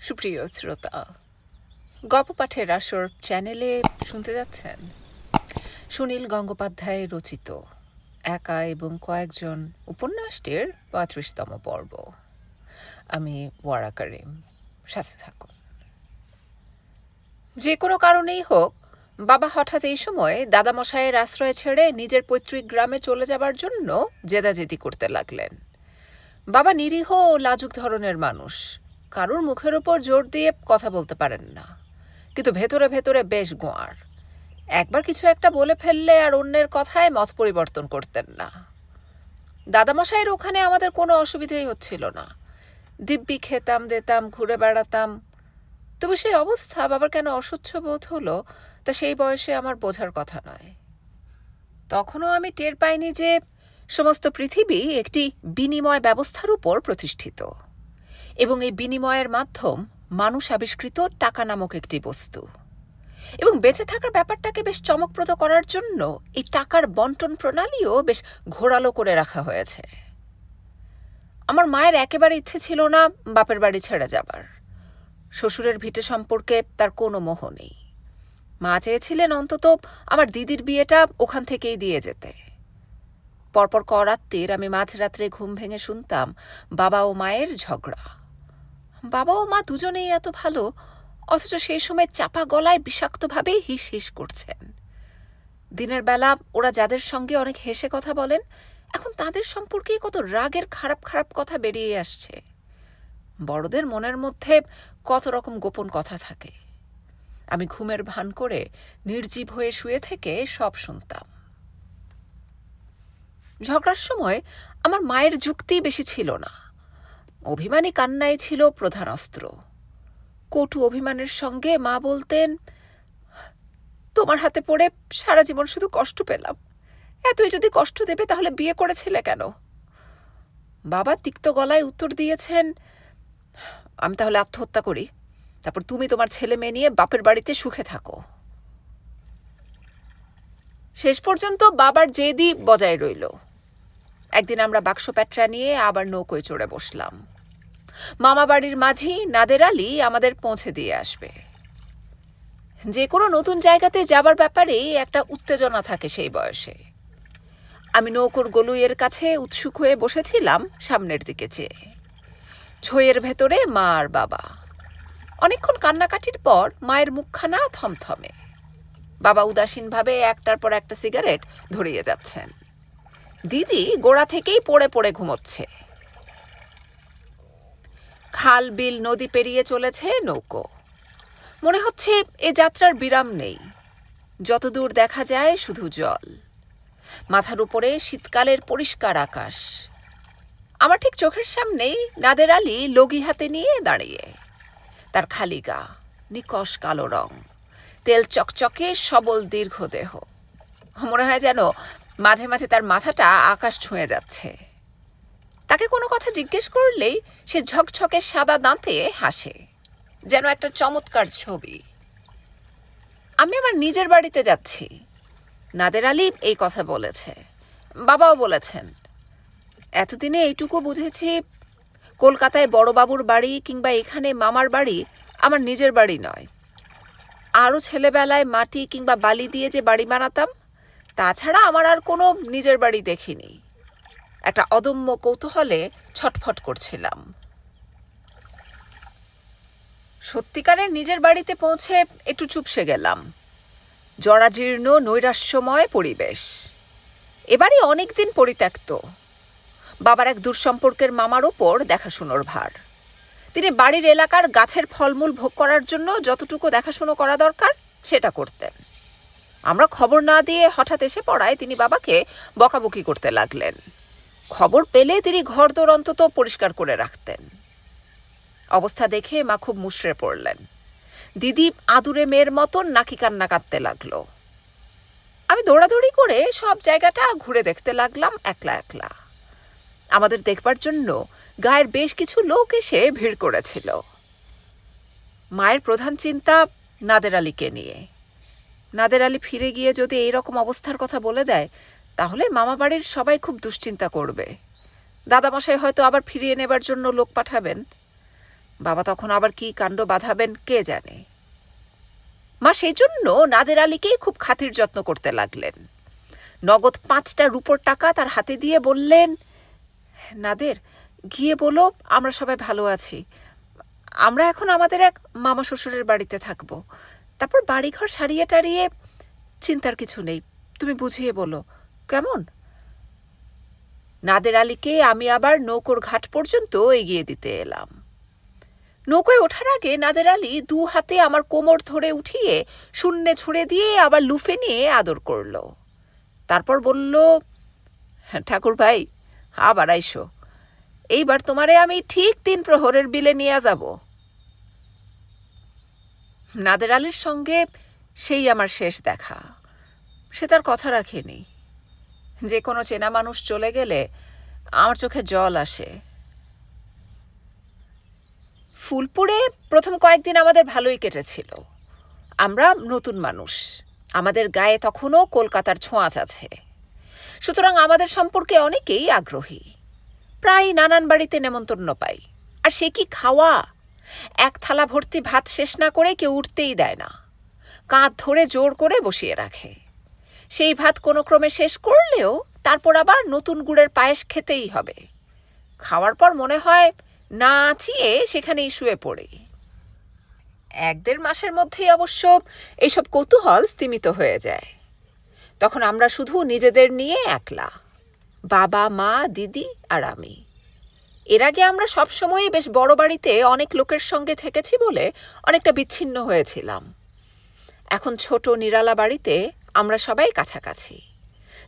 সুপ্রিয় শ্রোতা, গল্প পাঠের আসর চ্যানেলে শুনতে যাচ্ছেন সুনীল গঙ্গোপাধ্যায় রচিত একা এবং কয়েকজন উপন্যাসটির ৩৫তম পর্ব। আমি ওয়ারা করিম, সাথে থাকুন। যে কোনো কারণেই হোক, বাবা হঠাৎ এই সময় দাদামশাইয়ের আশ্রয় ছেড়ে নিজের পৈতৃক গ্রামে চলে যাবার জন্য জেদাজেদি করতে লাগলেন। বাবা নিরীহ ও লাজুক ধরনের মানুষ, কারুর মুখের উপর জোর দিয়ে কথা বলতে পারেন না, কিন্তু ভেতরে ভেতরে বেশ গোঁয়ার। একবার কিছু একটা বলে ফেললে আর অন্যের কথায় মত পরিবর্তন করতেন না। দাদামশাইয়ের ওখানে আমাদের কোনো অসুবিধেই হচ্ছিল না, দিব্যি খেতাম দেতাম, ঘুরে বেড়াতাম। তবে সেই অবস্থা বাবার কেন অসহ্য বোধ হলো তা সেই বয়সে আমার বোঝার কথা নয়। তখনও আমি টের পাইনি যে সমস্ত পৃথিবী একটি বিনিময় ব্যবস্থার উপর প্রতিষ্ঠিত, এবং এই বিনিময়ের মাধ্যম মানুষ আবিষ্কৃত টাকা নামক একটি বস্তু, এবং বেঁচে থাকার ব্যাপারটাকে বেশ চমকপ্রদ করার জন্য এই টাকার বন্টন প্রণালীও বেশ ঘোরালো করে রাখা হয়েছে। আমার মায়ের একেবারে ইচ্ছে ছিল না বাপের বাড়ি ছেড়ে যাবার। শ্বশুরের ভিটে সম্পর্কে তার কোনো মোহ নেই। মা চেয়েছিলেন অন্তত আমার দিদির বিয়েটা ওখান থেকেই দিয়ে যেতে। পরপর করাত্তির আমি মাঝরাত্রে ঘুম ভেঙে শুনতাম বাবা ও মায়ের ঝগড়া। বাবা ও মা দুজনেই এত ভালো, অথচ সেই সময় চাপা গলায় বিষাক্তভাবেই হিস হিস করছেন। দিনের বেলা ওরা যাদের সঙ্গে অনেক হেসে কথা বলেন, এখন তাদের সম্পর্কেই কত রাগের খারাপ খারাপ কথা বেরিয়ে আসছে। বড়দের মনের মধ্যে কত রকম গোপন কথা থাকে। আমি ঘুমের ভান করে নির্জীব হয়ে শুয়ে থেকে সব শুনতাম। ঝগড়ার সময় আমার মায়ের যুক্তি বেশি ছিল না, অভিমানী কান্নাই ছিল প্রধান অস্ত্র। কটু অভিমানের সঙ্গে মা বলতেন, তোমার হাতে পড়ে সারা জীবন শুধু কষ্ট পেলাম, এতই যদি কষ্ট দেবে তাহলে বিয়ে করেছিলে কেন? বাবা তিক্ত গলায় উত্তর দিয়েছেন, আমি তাহলে আত্মহত্যা করি, তারপর তুমি তোমার ছেলে মেয়ে নিয়ে বাপের বাড়িতে সুখে থাকো। শেষ পর্যন্ত বাবার জেদই বজায় রইল। একদিন আমরা বাক্স প্যাটরা নিয়ে আবার নৌকোয় চড়ে বসলাম। মামা বাড়ির মাঝি নাদের আলী আমাদের পৌঁছে দিয়ে আসবে। যে কোনো নতুন জায়গাতে যাবার ব্যাপারে একটা উত্তেজনা থাকে সেই বয়সে। আমি নৌকোর গলুইয়ের কাছে উৎসুক হয়ে বসেছিলাম সামনের দিকে চেয়ে। ছইয়ের ভেতরে মা আর বাবা। অনেকক্ষণ কান্নাকাটির পর মায়ের মুখখানা থমথমে। বাবা উদাসীনভাবে একটার পর একটা সিগারেট ধরিয়ে যাচ্ছেন। দিদি গোড়া থেকেই পড়ে পড়ে ঘুমোচ্ছে। খাল বিল নদী পেরিয়ে চলেছে নৌকো। মনে হচ্ছে এ যাত্রার বিরাম নেই। যতদূর দেখা যায় শুধু জল, মাথার উপরে শীতকালের পরিষ্কার আকাশ। আমার ঠিক চোখের সামনেই নাদের আলী লগি হাতে নিয়ে দাঁড়িয়ে। তার খালি গা, নিকষ কালো রং, তেল চকচকে সবল দীর্ঘ দেহ। মনে হয় যেন মাঝে মাঝে তার মাথাটা আকাশ ছুঁয়ে যাচ্ছে। তাকে কোনো কথা জিজ্ঞেস করলেই সে ঝকঝকে সাদা দাঁতে হাসে, যেন একটা চমৎকার ছবি। আমি আমার নিজের বাড়িতে যাচ্ছি, নাদের আলী এই কথা বলেছে, বাবাও বলেছেন। এতদিনে এইটুকু বুঝেছি, কলকাতায় বড়বাবুর বাড়ি কিংবা এখানে মামার বাড়ি আমার নিজের বাড়ি নয়। আরও ছেলেবেলায় মাটি কিংবা বালি দিয়ে যে বাড়ি বানাতাম, তাছাড়া আমার আর কোনো নিজের বাড়ি দেখিনি। একটা অদম্য কৌতূহলে ছটফট করছিলাম। সত্যিকারের নিজের বাড়িতে পৌঁছে একটু চুপসে গেলাম। জরাজীর্ণ নৈরাশ্যময় পরিবেশ। এবারই অনেকদিন পরিত্যক্ত। বাবার এক দূরসম্পর্কের মামার ওপর দেখাশুনোর ভার। তিনি বাড়ির এলাকার গাছের ফলমূল ভোগ করার জন্য যতটুকু দেখাশুনো করা দরকার সেটা করতেন। আমরা খবর না দিয়ে হঠাৎ এসে পড়ায় তিনি বাবাকে বকাবকি করতে লাগলেন। খবর পেলে তিনি ঘরদোর অন্তত পরিষ্কার করে রাখতেন। অবস্থা দেখে মা খুব মুষড়ে পড়লেন। দিদি আদুরে মেয়ের মতন নাকি কান্না কাঁদতে লাগলো। আমি দৌড়াদৌড়ি করে সব জায়গাটা ঘুরে দেখতে লাগলাম একলা একলা। আমাদের দেখবার জন্য গায়ের বেশ কিছু লোক এসে ভিড় করেছিল। মায়ের প্রধান চিন্তা নাদের আলীকে নিয়ে। নাদের আলী ফিরে গিয়ে যদি এইরকম অবস্থার কথা বলে দেয়, তাহলে মামা বাড়ির সবাই খুব দুশ্চিন্তা করবে। দাদামশাই হয়তো আবার ফিরিয়ে নেবার জন্য লোক পাঠাবেন। বাবা তখন আবার কি কাণ্ড বাঁধাবেন কে জানে। মা সেই জন্য নাদের আলীকেই খুব খাতির যত্ন করতে লাগলেন। নগদ 5টা রূপোর টাকা তার হাতে দিয়ে বললেন, নাদের, গিয়ে বলো আমরা সবাই ভালো আছি। আমরা এখন আমাদের এক মামা শ্বশুরের বাড়িতে থাকব। তারপর বাড়িঘর সারিয়ে টারিয়ে চিন্তার কিছু নেই, তুমি বুঝিয়ে বলো কেমন। নাদের আলীকে আমি আবার নৌকোর ঘাট পর্যন্ত এগিয়ে দিতে এলাম। নৌকোয় ওঠার আগে নাদের আলী 2 হাতে আমার কোমর ধরে উঠিয়ে শূন্যে ছুঁড়ে দিয়ে আবার লুফে নিয়ে আদর করল। তারপর বলল, ঠাকুর ভাই আবার আইসো, এইবার তোমারে আমি ঠিক 3 প্রহরের বিলে নিয়ে যাব। নাদের আলীর সঙ্গে সেই আমার শেষ দেখা। সে তার কথা রাখেনি। যে কোনো চেনা মানুষ চলে গেলে আমার চোখে জল আসে। ফুলপুরে প্রথম কয়েকদিন আমাদের ভালোই কেটেছিল। আমরা নতুন মানুষ, আমাদের গায়ে তখনও কলকাতার ছোঁয়াচ আছে, সুতরাং আমাদের সম্পর্কে অনেকেই আগ্রহী। প্রায় নানান বাড়িতে নেমন্তন্ন পাই। আর সে কি খাওয়া! 1 থালা ভর্তি ভাত শেষ না করে কেউ উঠতেই দেয় না, কাঁধ ধরে জোর করে বসিয়ে রাখে। সেই ভাত কোনো ক্রমে শেষ করলেও তারপর আবার নতুন গুড়ের পায়েস খেতেই হবে। খাওয়ার পর মনে হয় না চিয়ে সেখানেই শুয়ে পড়ে। 1-1.5 মাসের মধ্যেই অবশ্য এইসব কৌতূহল স্তিমিত হয়ে যায়। তখন আমরা শুধু নিজেদের নিয়ে একলা, বাবা, মা, দিদি আর আমি। এর আগে আমরা সবসময়ই বেশ বড় বাড়িতে অনেক লোকের সঙ্গে থেকেছি বলে অনেকটা বিচ্ছিন্ন হয়েছিলাম। এখন ছোট নিরালা বাড়িতে আমরা সবাই কাছাকাছি,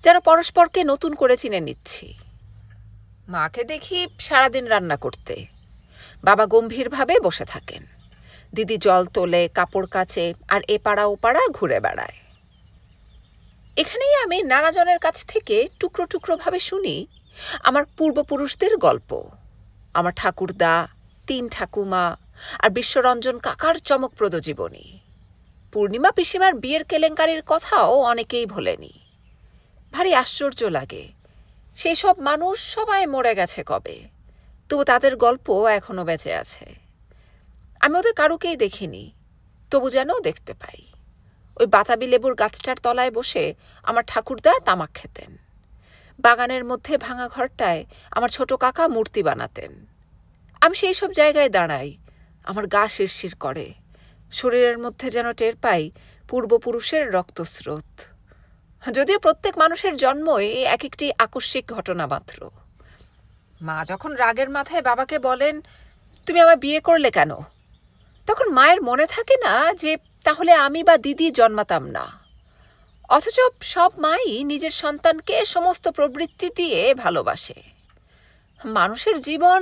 যেন পরস্পরকে নতুন করে চিনে নিচ্ছি। মাকে দেখি সারাদিন রান্না করতে, বাবা গম্ভীরভাবে বসে থাকেন, দিদি জল তোলে, কাপড় কাচে আর এপাড়া ওপাড়া ঘুরে বেড়ায়। এখানেই আমি নানাজনের কাছ থেকে টুকরো টুকরোভাবে শুনি আমার পূর্বপুরুষদের গল্প, আমার ঠাকুরদা, 3 ঠাকুমা আর বিশ্বরঞ্জন কাকার চমকপ্রদ জীবনী। পূর্ণিমা পিসিমার বিয়ের কেলেঙ্কারির কথাও অনেকেই ভোলেনি। ভারী আশ্চর্য লাগে, সেই সব মানুষ সবাই মরে গেছে কবে, তবু তাদের গল্প এখনো বেঁচে আছে। আমি ওদের কারুকেই দেখিনি, তবু যেন দেখতে পাই। ওই বাতাবি লেবুর গাছটার তলায় বসে আমার ঠাকুরদা তামাক খেতেন। বাগানের মধ্যে ভাঙা ঘরটায় আমার ছোট কাকা মূর্তি বানাতেন। আমি সেই সব জায়গায় দাঁড়াই, আমার গা শিরশির করে, শরীরের মধ্যে যেন টের পাই পূর্বপুরুষের রক্তস্রোত। যদিও প্রত্যেক মানুষের জন্মই এক একটি আকস্মিক ঘটনা মাত্র। মা যখন রাগের মাথায় বাবাকে বলেন, তুমি আমায় বিয়ে করলে কেন, তখন মায়ের মনে থাকে না যে তাহলে আমি বা দিদি জন্মাতাম না। অথচ সব মাই নিজের সন্তানকে সমস্ত প্রবৃত্তি দিয়ে ভালোবাসে। মানুষের জীবন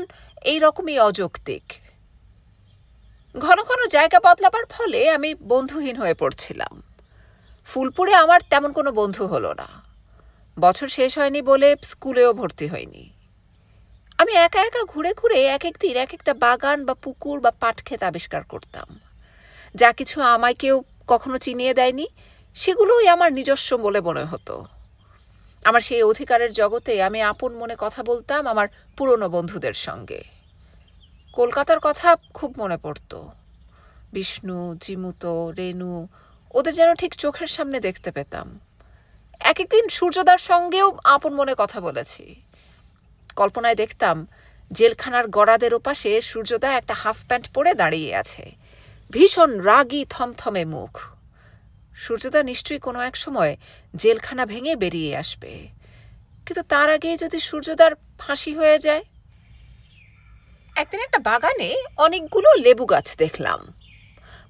এই রকমই অযৌক্তিক। ঘন ঘন জায়গা বদলাবার ফলে আমি বন্ধুহীন হয়ে পড়ছিলাম। ফুলপুরে আমার তেমন কোনো বন্ধু হলো না। বছর শেষ হয়নি বলে স্কুলেও ভর্তি হয়নি। আমি একা একা ঘুরে ঘুরে এক একদিন এক একটা বাগান বা পুকুর বা পাটক্ষেত আবিষ্কার করতাম। যা কিছু আমায় কেউ কখনো চিনিয়ে দেয়নি সেগুলোই আমার নিজস্ব বলে মনে হতো। আমার সেই অধিকারের জগতে আমি আপন মনে কথা বলতাম আমার পুরনো বন্ধুদের সঙ্গে। কলকাতার কথা খুব মনে পড়ত। বিষ্ণু, জিমুতো, রেনু, ওদের যেন ঠিক চোখের সামনে দেখতে পেতাম। এক একদিন সূর্যদার সঙ্গেও আপন মনে কথা বলেছি। কল্পনায় দেখতাম জেলখানার গড়াদের ওপাশে সূর্যদা একটা হাফ প্যান্ট পরে দাঁড়িয়ে আছে, ভীষণ রাগী থমথমে মুখ। সূর্যদা নিশ্চয়ই কোনো এক সময় জেলখানা ভেঙে বেরিয়ে আসবে, কিন্তু তার আগে যদি সূর্যদার ফাঁসি হয়ে যায়। একদিন একটা বাগানে অনেকগুলো লেবু গাছ দেখলাম,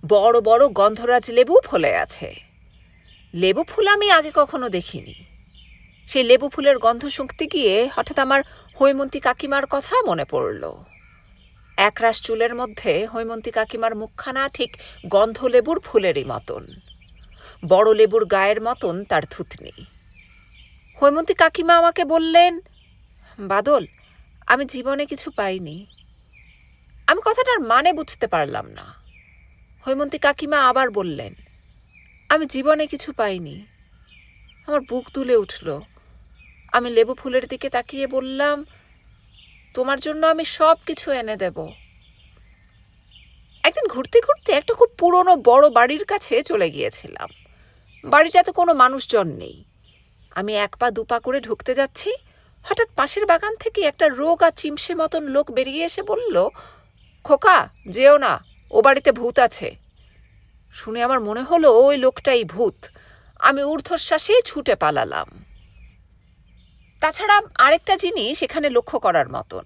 বড় বড় গন্ধরাজ লেবু ফলে আছে। লেবু ফুল আমি আগে কখনো দেখিনি। সেই লেবু ফুলের গন্ধ শুঁকতে গিয়ে হঠাৎ আমার হৈমন্তী কাকিমার কথা মনে পড়ল। একরাশ চুলের মধ্যে হৈমন্তী কাকিমার মুখখানা ঠিক গন্ধ লেবুর ফুলেরই মতন, বড় লেবুর গায়ের মতন তার থুতনি। হৈমন্তী কাকিমা আমাকে বললেন, বাদল, আমি জীবনে কিছু পাইনি। আমি কথাটার মানে বুঝতে পারলাম না। হৈমন্তী কাকিমা আবার বললেন, আমি জীবনে কিছু পাইনি। আমার বুক দুলে উঠল। আমি লেবু ফুলের দিকে তাকিয়ে বললাম, তোমার জন্য আমি সব কিছু এনে দেব। একদিন ঘুরতে ঘুরতে একটা খুব পুরনো বড় বাড়ির কাছে চলে গিয়েছিলাম। বাড়িটাতে কোনো মানুষজন নেই। আমি এক পা দুপা করে ঢুকতে যাচ্ছি, হঠাৎ পাশের বাগান থেকে একটা রোগা চিমসে মতন লোক বেরিয়ে এসে বলল, খোকা যেও না, ও বাড়িতে ভূত আছে। শুনে আমার মনে হলো ওই লোকটাই ভূত। আমি ঊর্ধ্বশ্বাসে ছুটে পালালাম। তাছাড়া আরেকটা জিনিস এখানে লক্ষ্য করার মতন,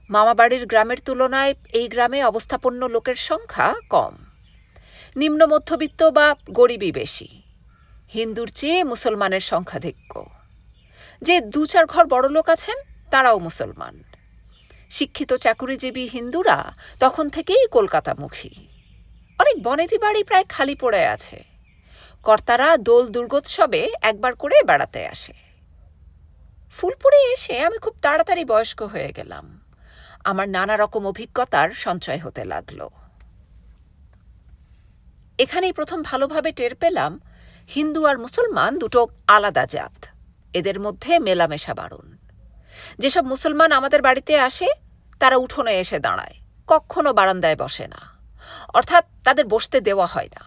মামাবাড়ির গ্রামের তুলনায় এই গ্রামে অবস্থাপন্ন লোকের সংখ্যা কম। নিম্ন মধ্যবিত্ত বা গরিবই বেশি। হিন্দুর চেয়ে মুসলমানের সংখ্যাধিক্য। যে ২-৪ ঘর বড়লোক আছেন তারাও মুসলমান। শিক্ষিত চাকুরিজীবী হিন্দুরা তখন থেকেই কলকাতামুখী। অনেক বনেদি বাড়ি প্রায় খালি পড়ে আছে। কর্তারা দোল দুর্গোৎসবে একবার করে বেড়াতে আসে। ফুলপুরে এসে আমি খুব তাড়াতাড়ি বয়স্ক হয়ে গেলাম। আমার নানা রকম অভিজ্ঞতার সঞ্চয় হতে লাগলো। এখানেই প্রথম ভালোভাবে টের পেলাম হিন্দু আর মুসলমান দুটো আলাদা জাত। এদের মধ্যে মেলামেশা বারণ। যেসব মুসলমান আমাদের বাড়িতে আসে তারা উঠোনে এসে দাঁড়ায়, কখনো বারান্দায় বসে না, অর্থাৎ তাদের বসতে দেওয়া হয় না।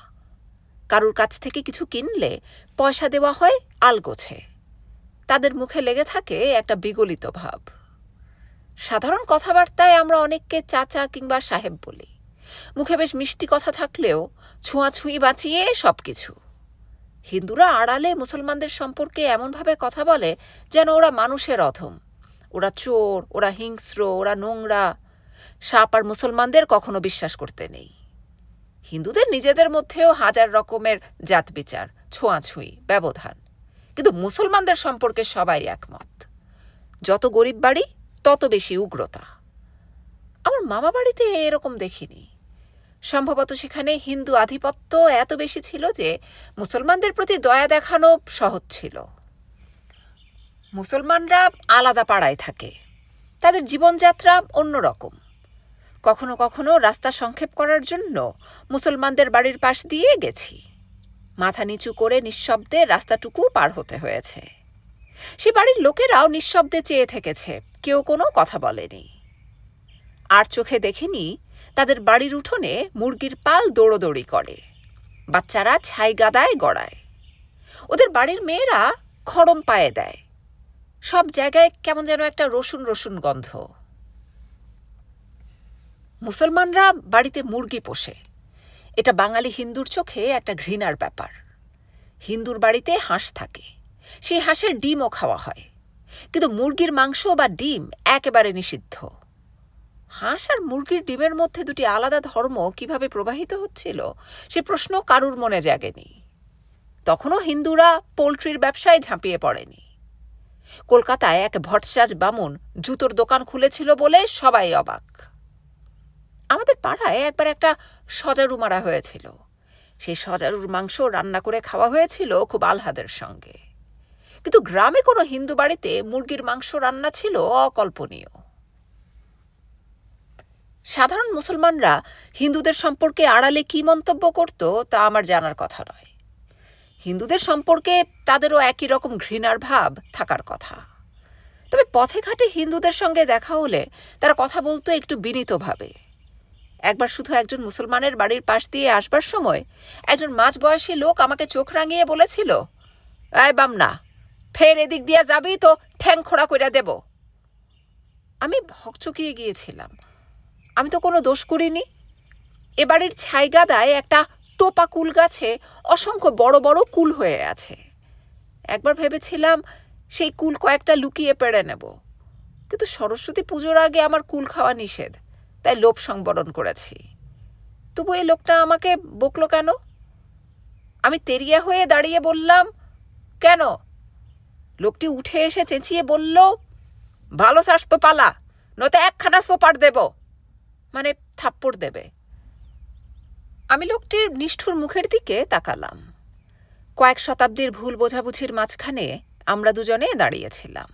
কারুর কাছ থেকে কিছু কিনলে পয়সা দেওয়া হয় আলগোছে। তাদের মুখে লেগে থাকে একটা বিগলিত ভাব। সাধারণ কথাবার্তায় আমরা অনেককে চাচা কিংবা সাহেব বলি। মুখে বেশ মিষ্টি কথা থাকলেও ছোঁয়াছুঁই বাঁচিয়ে সবকিছু। হিন্দুরা আড়ালে মুসলমানদের সম্পর্কে এমনভাবে কথা বলে যেন ওরা মানুষের অধম, ওরা চোর, ওরা হিংস্র, ওরা নোংরা। সাপ আর মুসলমানদের কখনো বিশ্বাস করতে নেই। হিন্দুদের নিজেদের মধ্যেও হাজার রকমের জাত বিচার, ছোঁয়াছুঁই, ব্যবধান, কিন্তু মুসলমানদের সম্পর্কে সবাই একমত। যত গরিব বাড়ি তত বেশি উগ্রতা। আমার মামা বাড়িতে এরকম দেখিনি। সম্ভবত সেখানে হিন্দু আধিপত্য এত বেশি ছিল যে মুসলমানদের প্রতি দয়া দেখানো সহজ ছিল। মুসলমানরা আলাদা পাড়ায় থাকে, তাদের জীবনযাত্রা অন্যরকম। কখনো কখনো রাস্তা সংক্ষেপ করার জন্য মুসলমানদের বাড়ির পাশ দিয়ে গেছি। মাথা নিচু করে নিঃশব্দে রাস্তাটুকু পার হতে হয়েছে। সে বাড়ির লোকেরাও নিঃশব্দে চেয়ে থেকেছে, কেউ কোনো কথা বলেনি। আর চোখে দেখিনি তাদের বাড়ির উঠোনে মুরগির পাল দৌড়োদৌড়ি করে, বাচ্চারা ছাই গাদায় গড়ায়, ওদের বাড়ির মেয়েরা খড়ম পায়ে দেয়। সব জায়গায় কেমন যেন একটা রসুন রসুন গন্ধ। মুসলমানরা বাড়িতে মুরগি পোষে, এটা বাঙালি হিন্দুর চোখে একটা ঘৃণার ব্যাপার। হিন্দুর বাড়িতে হাঁস থাকে, সেই হাঁসের ডিমও খাওয়া হয়, কিন্তু মুরগির মাংস বা ডিম একেবারে নিষিদ্ধ। হাঁস আর মুরগির ডিমের মধ্যে দুটি আলাদা ধর্ম কিভাবে প্রবাহিত হচ্ছিল সে প্রশ্ন কারুর মনে জাগেনি। তখনও হিন্দুরা পোলট্রির ব্যবসায় ঝাঁপিয়ে পড়েনি। কলকাতায় এক ভট্টাচার্য বামুন জুতোর দোকান খুলেছিল বলে সবাই অবাক। আমাদের পাড়ায় একবার একটা সজারু মারা হয়েছিল। সেই সজারুর মাংস রান্না করে খাওয়া হয়েছিল খুব আহ্লাদের সঙ্গে। কিন্তু গ্রামে কোনো হিন্দু বাড়িতে মুরগির মাংস রান্না ছিল অকল্পনীয়। সাধারণ মুসলমানরা হিন্দুদের সম্পর্কে আড়ালে কী মন্তব্য করত তা আমার জানার কথা নয়। হিন্দুদের সম্পর্কে তাদেরও একই রকম ঘৃণার ভাব থাকার কথা। তবে পথে ঘাটে হিন্দুদের সঙ্গে দেখা হলে তারা কথা বলতো একটু বিনীতভাবে। একবার শুধু একজন মুসলমানের বাড়ির পাশ দিয়ে আসবার সময় একজন মাঝবয়সী লোক আমাকে চোখ রাঙিয়ে বলেছিল, এই বামনা, ফের এদিক দিয়া যাবি তো ঠ্যাং খোড়া কইরা দেব। আমি হকচকিয়ে গিয়েছিলাম। আমি তো কোনো দোষ করিনি। এ বাড়ির ছাইগাদায় একটা টোপা কুল গাছে অসংখ্য বড় বড় কুল হয়ে আছে। একবার ভেবেছিলাম সেই কুল কয়েকটা লুকিয়ে পেড়ে নেব, কিন্তু সরস্বতী পুজোর আগে আমার কুল খাওয়া নিষেধ, তাই লোভ সংবরণ করেছি। তবু এই লোকটা আমাকে বকলো কেন? আমি তেরিয়া হয়ে দাঁড়িয়ে বললাম, কেন? লোকটি উঠে এসে চেঁচিয়ে বলল, ভালো চাস তো পালা, নয়তো একখানা সোপার দেব, মানে থাপ্পড় দেবে। আমি লোকটির নিষ্ঠুর মুখের দিকে তাকালাম। কয়েক শতাব্দীর ভুল বোঝাবুঝির মাঝখানে আমরা দুজনে দাঁড়িয়েছিলাম।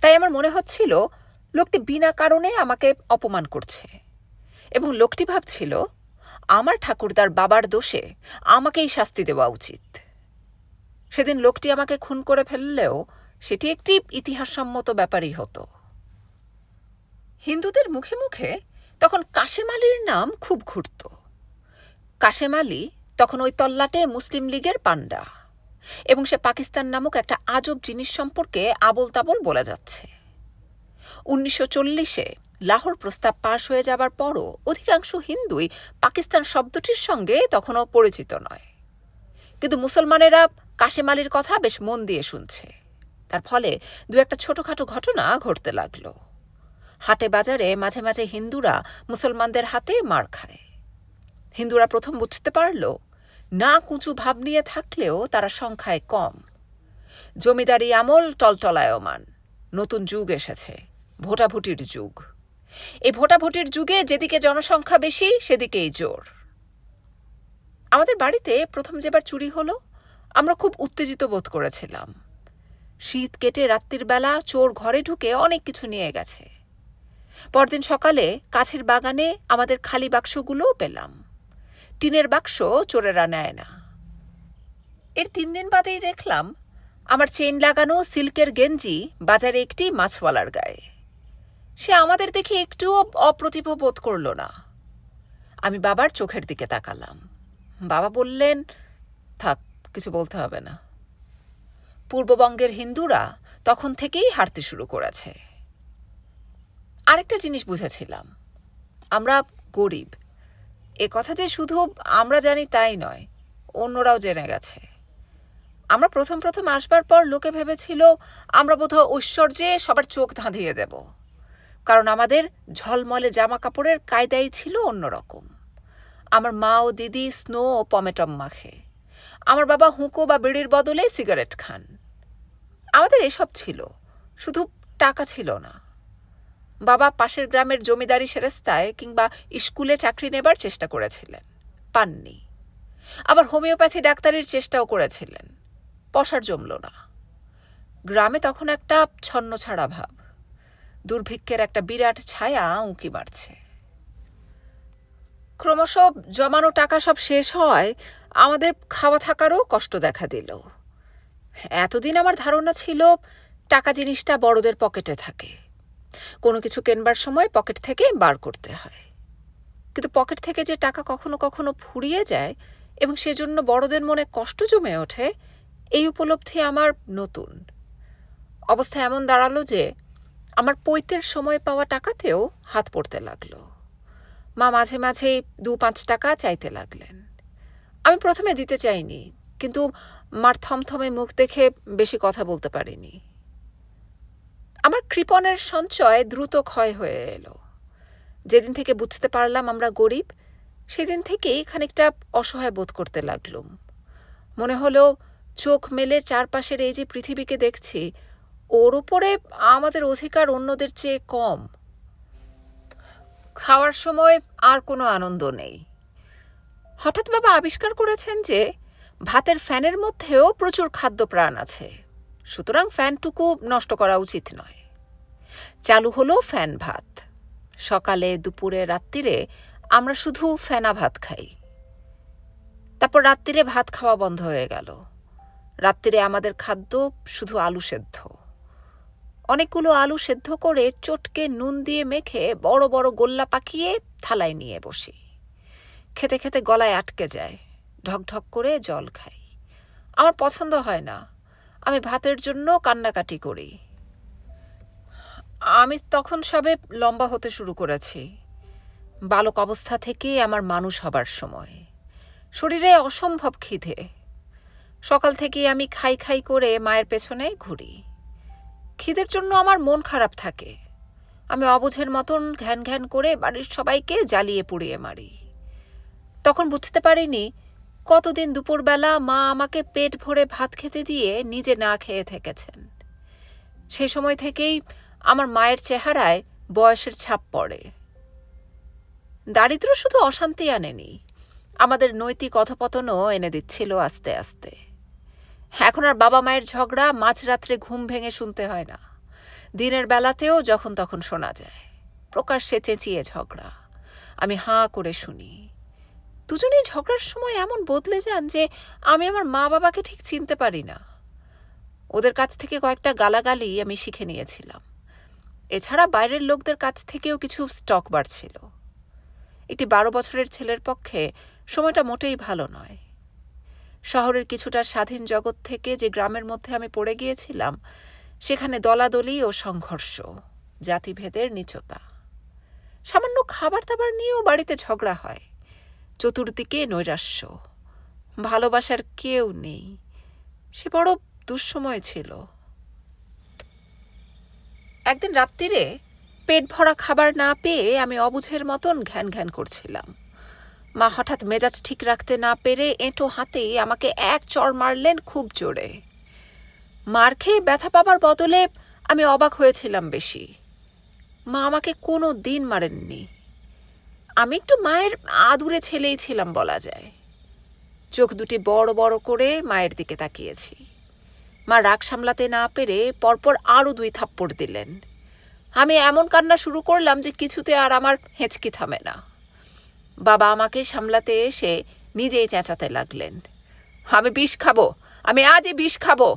তাই আমার মনে হচ্ছিল লোকটি বিনা কারণে আমাকে অপমান করছে, এবং লোকটি ভাবছিল আমার ঠাকুরদার বাবার দোষে আমাকেই শাস্তি দেওয়া উচিত। সেদিন লোকটি আমাকে খুন করে ফেললেও সেটি একটি ইতিহাসসম্মত ব্যাপারই হতো। হিন্দুদের মুখে মুখে তখন কাশেম আলীর নাম খুব ঘুরত। কাশেম আলী তখন ওই তল্লাটে মুসলিম লীগের পান্ডা, এবং সে পাকিস্তান নামক একটা আজব জিনিস সম্পর্কে আবোল তাবোল বলে যাচ্ছে। 1940-এ লাহোর প্রস্তাব পাশ হয়ে যাবার পরও অধিকাংশ হিন্দুই পাকিস্তান শব্দটির সঙ্গে তখনও পরিচিত নয়, কিন্তু মুসলমানেরা কাশেম আলীর কথা বেশ মন দিয়ে শুনছে। তার ফলে দু একটা ছোটখাটো ঘটনা ঘটতে লাগল। হাটে বাজারে মাঝে মাঝে হিন্দুরা মুসলমানদের হাতে মার খায়। হিন্দুরা প্রথম বুঝতে পারল না কুঁচু ভাব নিয়ে থাকলেও তারা সংখ্যায় কম। জমিদারি আমল টলটলায়মান, নতুন যুগ এসেছে, ভোটাভুটির যুগ। এই ভোটাভুটির যুগে যেদিকে জনসংখ্যা বেশি সেদিকেই জোর। আমাদের বাড়িতে প্রথম যেবার চুরি হলো আমরা খুব উত্তেজিত বোধ করেছিলাম। শীত কেটে রাত্রির বেলা চোর ঘরে ঢুকে অনেক কিছু নিয়ে গেছে। পরদিন সকালে কাছের বাগানে আমাদের খালি বাক্সগুলোও পেলাম। টিনের বাক্স চোরেরা নেয় না। এর 3 দিন বাদেই দেখলাম আমার চেইন লাগানো সিল্কের গেঞ্জি বাজারে একটি মাছওয়ালার গায়ে। সে আমাদের দেখে একটুও অপ্রতিভ বোধ করল না। আমি বাবার চোখের দিকে তাকালাম। বাবা বললেন, থাক, কিছু বলতে হবে না। পূর্ববঙ্গের হিন্দুরা তখন থেকেই হারতে শুরু করেছে। আরেকটা জিনিস বুঝেছিলাম, আমরা গরিব। এ কথা যে শুধু আমরা জানি তাই নয়, অন্যরাও জেনে গেছে। আমরা প্রথম প্রথম আসবার পর লোকে ভেবেছিল আমরা বোধহয় ঐশ্বর্যে সবার চোখ ধাঁধিয়ে দেব, কারণ আমাদের ঝলমলে জামা কাপড়ের কায়দাই ছিল অন্যরকম। আমার মা ও দিদি স্নো ও পমেটম মাখে, আমার বাবা হুঁকো বা বিড়ির বদলে সিগারেট খান। আমাদের এসব ছিল, শুধু টাকা ছিল না। বাবা পাশের গ্রামের জমিদারি সেরেস্তায় কিংবা স্কুলে চাকরি নেবার চেষ্টা করেছিলেন, পাননি। আবার হোমিওপ্যাথি ডাক্তারির চেষ্টাও করেছিলেন, পসার জমল না। গ্রামে তখন একটা ছন্নছাড়া ভাব, দুর্ভিক্ষের একটা বিরাট ছায়া উঁকি মারছে। ক্রমশ জমানো টাকা সব শেষ হয়, আমাদের খাওয়া থাকারও কষ্ট দেখা দিল। এতদিন আমার ধারণা ছিল টাকা জিনিসটা বড়দের পকেটে থাকে, কোনো কিছু কেনবার সময় পকেট থেকে বার করতে হয়। কিন্তু পকেট থেকে যে টাকা কখনো কখনো ফুরিয়ে যায় এবং সেজন্য বড়দের মনে কষ্ট জমে ওঠে, এই উপলব্ধি আমার নতুন। অবস্থা এমন দাঁড়ালো যে আমার পৈতের সময় পাওয়া টাকাতেও হাত পড়তে লাগলো। মা মাঝে মাঝে 2-5 টাকা চাইতে লাগলেন। আমি প্রথমে দিতে চাইনি, কিন্তু মার থমথমে মুখ দেখে বেশি কথা বলতে পারিনি। আমার কৃপণের সঞ্চয় দ্রুত ক্ষয় হয়ে এলো। যেদিন থেকে বুঝতে পারলাম আমরা গরিব, সেদিন থেকেই খানিকটা অসহায় বোধ করতে লাগলুম। মনে হলো চোখ মেলে চারপাশের এই যে পৃথিবীকে দেখছি, ওর উপরে আমাদের অধিকার অন্যদের চেয়ে কম। খাওয়ার সময় আর কোনো আনন্দ নেই। হঠাৎ বাবা আবিষ্কার করেছেন যে ভাতের ফ্যানের মধ্যেও প্রচুর খাদ্যপ্রাণ আছে, সুতরাং ফ্যানটুকু নষ্ট করা উচিত নয়। চালু হলো ফ্যান ভাত। সকালে, দুপুরে, রাত্রিরে আমরা শুধু ফেনা ভাত খাই। তারপর রাত্রিরে ভাত খাওয়া বন্ধ হয়ে গেল। রাত্রিরে আমাদের খাদ্য শুধু আলু সেদ্ধ। অনেকগুলো আলু সেদ্ধ করে চটকে নুন দিয়ে মেখে বড় বড় গোল্লা পাকিয়ে থালায় নিয়ে বসি। খেতে খেতে গলায় আটকে যায়, ঢকঢক করে জল খাই। আমার পছন্দ হয় না, আমি ভাতের জন্য কান্নাকাটি করি। আমি তখন সবে লম্বা হতে শুরু করেছি। বালক অবস্থা থেকে আমার মানুষ হবার সময়। শরীরে অসম্ভব খিদে। সকাল থেকে আমি খাই খাই করে মায়ের পেছনে ঘুরি। খিদের জন্য আমার মন খারাপ থাকে। আমি অবুঝের মতন ঘ্যান ঘ্যান করে বাড়ির সবাইকে জ্বালিয়ে পুড়িয়ে মারি। তখন বুঝতে পারিনি কতদিন দুপুরবেলা মা আমাকে পেট ভরে ভাত খেতে দিয়ে নিজে না খেয়ে থেকেছেন। সেই সময় থেকেই আমার মায়ের চেহারায় বয়সের ছাপ পড়ে। দারিদ্র শুধু অশান্তি আনেনি, আমাদের নৈতিক অধপতনও এনে দিচ্ছিল আস্তে আস্তে। এখন আর বাবা মায়ের ঝগড়া মাঝরাত্রে ঘুম ভেঙে শুনতে হয় না। দিনের বেলাতেও যখন তখন শোনা যায়, প্রকাশ্যে চেঁচিয়ে ঝগড়া। আমি হাঁ করে শুনি। দুজনেই ঝগড়ার সময় এমন বদলে যান যে আমি আমার মা বাবাকে ঠিক চিনতে পারি না। ওদের কাছ থেকে কয়েকটা গালাগালি আমি শিখে নিয়েছিলাম। এছাড়া বাইরের লোকদের কাছ থেকেও কিছু স্টক বাড়ছিল। একটি 12 বছরের ছেলের পক্ষে সময়টা মোটেই ভালো নয়। শহরের কিছুটা স্বাধীন জগৎ থেকে যে গ্রামের মধ্যে আমি পড়ে গিয়েছিলাম, সেখানে দলাদলি ও সংঘর্ষ, জাতিভেদের নীচতা। সামান্য খাবার দাবার নিয়েও বাড়িতে ঝগড়া হয়। চতুর্দিকে নৈরাশ্য, ভালোবাসার কেউ নেই। সে বড় দুঃসময় ছিল। একদিন রাত্রিরে পেট ভরা খাবার না পেয়ে আমি অবুঝের মতন ঘ্যান ঘ্যান করছিলাম। মা হঠাৎ মেজাজ ঠিক রাখতে না পেরে এঁটো হাতেই আমাকে এক চড় মারলেন খুব জোরে। মার খেয়ে ব্যথা পাবার বদলে আমি অবাক হয়েছিলাম বেশি। মা আমাকে কোনো দিন মারেননি। আমি একটু মায়ের আদুরে ছেলেই ছিলাম বলা যায়। চোখ দুটি বড় বড় করে মায়ের দিকে তাকিয়েছি। মা রাগ সামলাতে না পেরে পরপর আরও 2 থাপ্পড় দিলেন। আমি এমন কান্না শুরু করলাম যে কিছুতে আর আমার হেঁচকি থামে না। বাবা আমাকে সামলাতে এসে নিজেই চেঁচাতে লাগলেন, আমি বিষ খাবো, আমি আজই বিষ খাবো।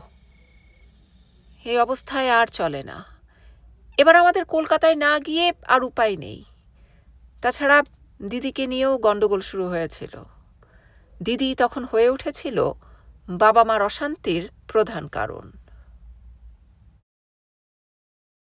এই অবস্থায় আর চলে না। এবার আমাদের কলকাতায় না গিয়ে আর উপায় নেই। তাছাড়া দিদিকে নিয়েও গণ্ডগোল শুরু হয়েছিল। দিদি তখন হয়ে উঠেছিল বাবা মার অশান্তির প্রধান কারণ।